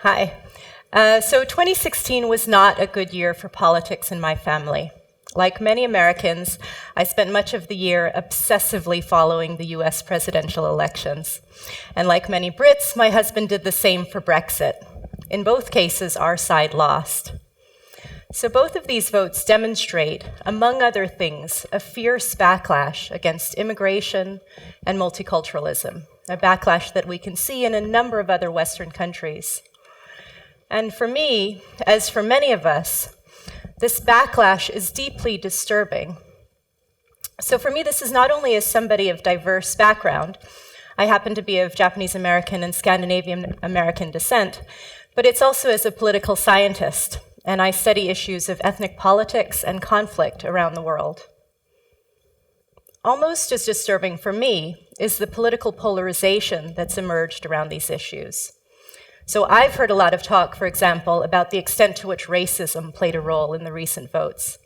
Hi. So 2016 was not a good year for politics in my family. Like many Americans, I spent much of the year obsessively following the US presidential elections. And like many Brits, my husband did the same for Brexit. In both cases, our side lost. So both of these votes demonstrate, among other things, a fierce backlash against immigration and multiculturalism, a backlash that we can see in a number of other Western countries. And for me, as for many of us, this backlash is deeply disturbing. So for me, this is not only as somebody of diverse background, I happen to be of Japanese American and Scandinavian American descent, but it's also as a political scientist, and I study issues of ethnic politics and conflict around the world. Almost as disturbing for me is the political polarization that's emerged around these issues. So I've heard a lot of talk, for example, about the extent to which racism played a role in the recent votes.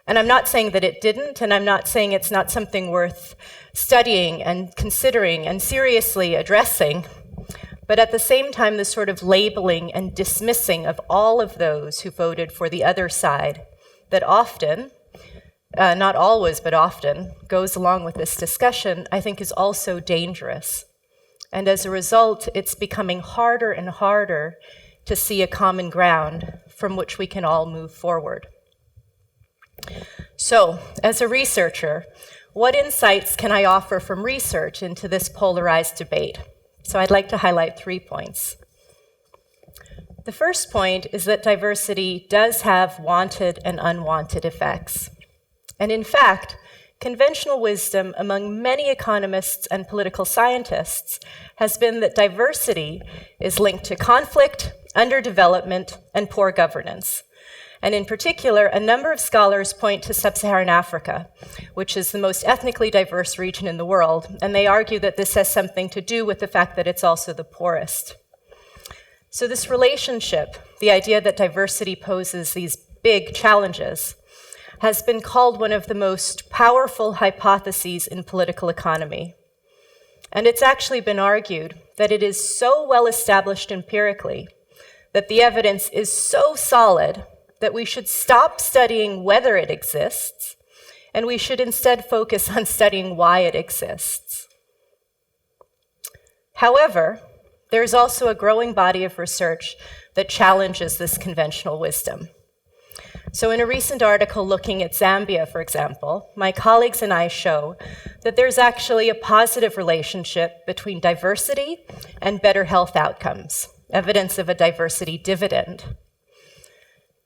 And I'm not saying that it didn't, and I'm not saying it's not something worth studying and considering and seriously addressing. But at the same time, the sort of labeling and dismissing of all of those who voted for the other side that often, not always, but often, goes along with this discussion, I think is also dangerous. And as a result, it's becoming harder and harder to see a common ground from which we can all move forward. So, as a researcher, what insights can I offer from research into this polarized debate? So I'd like to highlight 3 points. The first point is that diversity does have wanted and unwanted effects. And in fact, conventional wisdom among many economists and political scientists has been that diversity is linked to conflict, underdevelopment, and poor governance. And in particular, a number of scholars point to sub-Saharan Africa, which is the most ethnically diverse region in the world, and they argue that this has something to do with the fact that it's also the poorest. So this relationship, the idea that diversity poses these big challenges, has been called one of the most powerful hypotheses in political economy. And it's actually been argued that it is so well established empirically that the evidence is so solid that we should stop studying whether it exists, and we should instead focus on studying why it exists. However, there's also a growing body of research that challenges this conventional wisdom. So in a recent article looking at Zambia, for example, my colleagues and I show that there's actually a positive relationship between diversity and better health outcomes, evidence of a diversity dividend.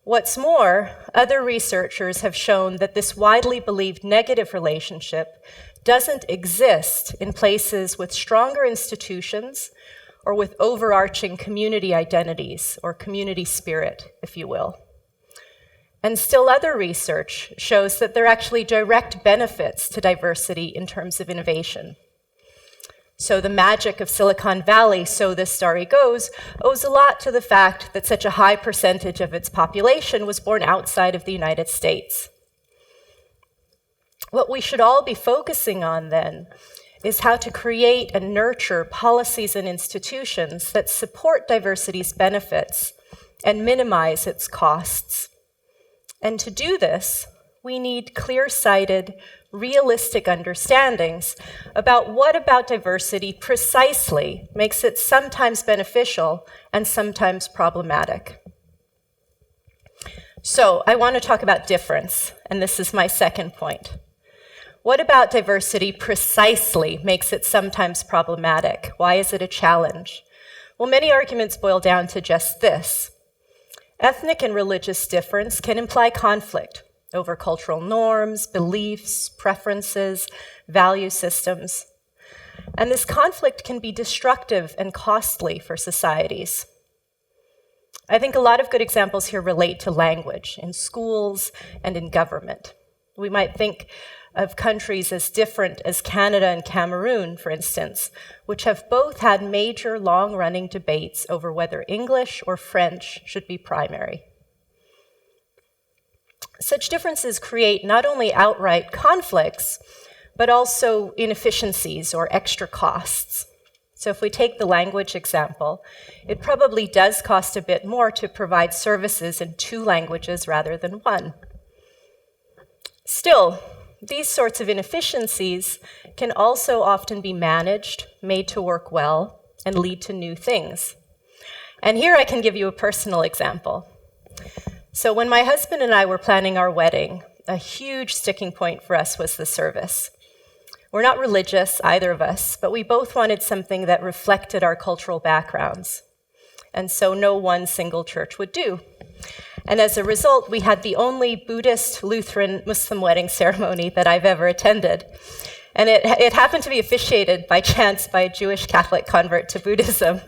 What's more, other researchers have shown that this widely believed negative relationship doesn't exist in places with stronger institutions or with overarching community identities or community spirit, if you will. And still other research shows that there are actually direct benefits to diversity in terms of innovation. So the magic of Silicon Valley, so this story goes, owes a lot to the fact that such a high percentage of its population was born outside of the United States. What we should all be focusing on then is how to create and nurture policies and institutions that support diversity's benefits and minimize its costs. And to do this, we need clear-sighted, realistic understandings about what about diversity precisely makes it sometimes beneficial and sometimes problematic. So I want to talk about difference, and this is my second point. What about diversity precisely makes it sometimes problematic? Why is it a challenge? Well, many arguments boil down to just this. Ethnic and religious difference can imply conflict over cultural norms, beliefs, preferences, value systems. And this conflict can be destructive and costly for societies. I think a lot of good examples here relate to language in schools and in government. We might think of countries as different as Canada and Cameroon, for instance, which have both had major long-running debates over whether English or French should be primary. Such differences create not only outright conflicts, but also inefficiencies or extra costs. So if we take the language example, it probably does cost a bit more to provide services in 2 languages rather than 1. Still, these sorts of inefficiencies can also often be managed, made to work well, and lead to new things. And here I can give you a personal example. So when my husband and I were planning our wedding, a huge sticking point for us was the service. We're not religious, either of us, but we both wanted something that reflected our cultural backgrounds. And so no one single church would do. And as a result, we had the only Buddhist, Lutheran, Muslim wedding ceremony that I've ever attended. And it happened to be officiated by chance by a Jewish Catholic convert to Buddhism.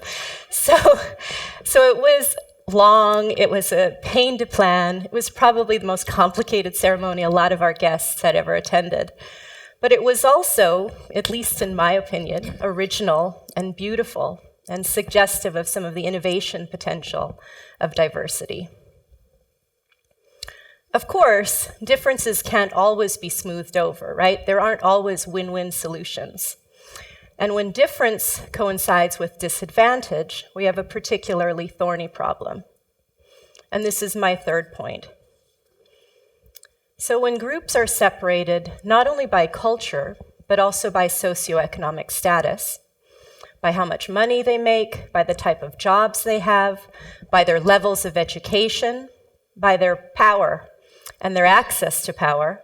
So it was long, it was a pain to plan. It was probably the most complicated ceremony a lot of our guests had ever attended. But it was also, at least in my opinion, original and beautiful and suggestive of some of the innovation potential of diversity. Of course, differences can't always be smoothed over, right? There aren't always win-win solutions. And when difference coincides with disadvantage, we have a particularly thorny problem. And this is my third point. So when groups are separated not only by culture, but also by socioeconomic status, by how much money they make, by the type of jobs they have, by their levels of education, by their power and their access to power,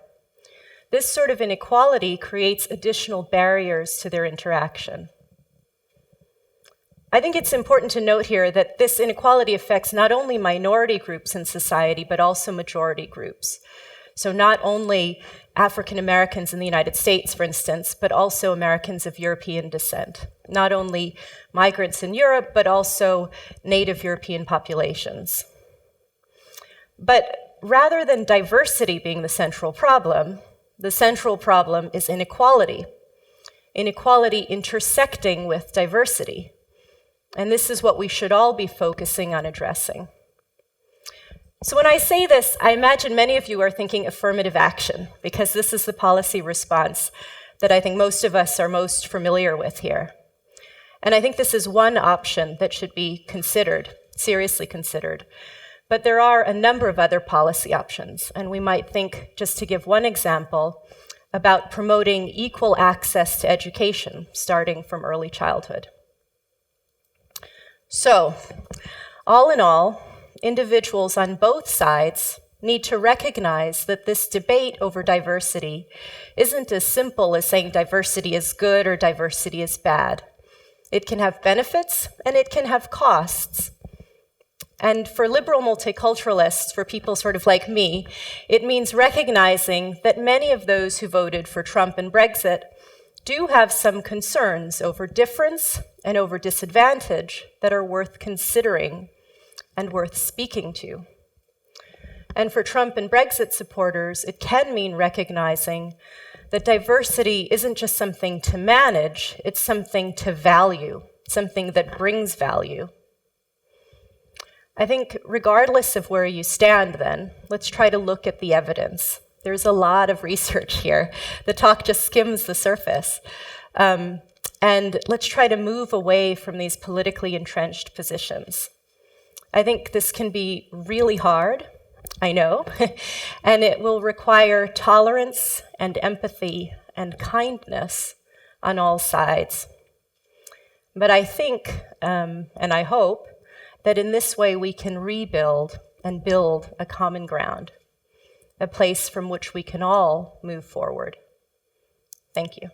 this sort of inequality creates additional barriers to their interaction. I think it's important to note here that this inequality affects not only minority groups in society, but also majority groups. So not only African Americans in the United States, for instance, but also Americans of European descent. Not only migrants in Europe, but also native European populations. But rather than diversity being the central problem is inequality. Inequality intersecting with diversity. And this is what we should all be focusing on addressing. So when I say this, I imagine many of you are thinking affirmative action, because this is the policy response that I think most of us are most familiar with here. And I think this is one option that should be considered, seriously considered. But there are a number of other policy options, and we might think, just to give one example, about promoting equal access to education, starting from early childhood. So, all in all, individuals on both sides need to recognize that this debate over diversity isn't as simple as saying diversity is good or diversity is bad. It can have benefits and it can have costs. And for liberal multiculturalists, for people sort of like me, it means recognizing that many of those who voted for Trump and Brexit do have some concerns over difference and over disadvantage that are worth considering and worth speaking to. And for Trump and Brexit supporters, it can mean recognizing that diversity isn't just something to manage, it's something to value, something that brings value. I think regardless of where you stand then, let's try to look at the evidence. There's a lot of research here. The talk just skims the surface. And let's try to move away from these politically entrenched positions. I think this can be really hard, I know, and it will require tolerance and empathy and kindness on all sides. But I think, and I hope, that in this way we can rebuild and build a common ground, a place from which we can all move forward. Thank you.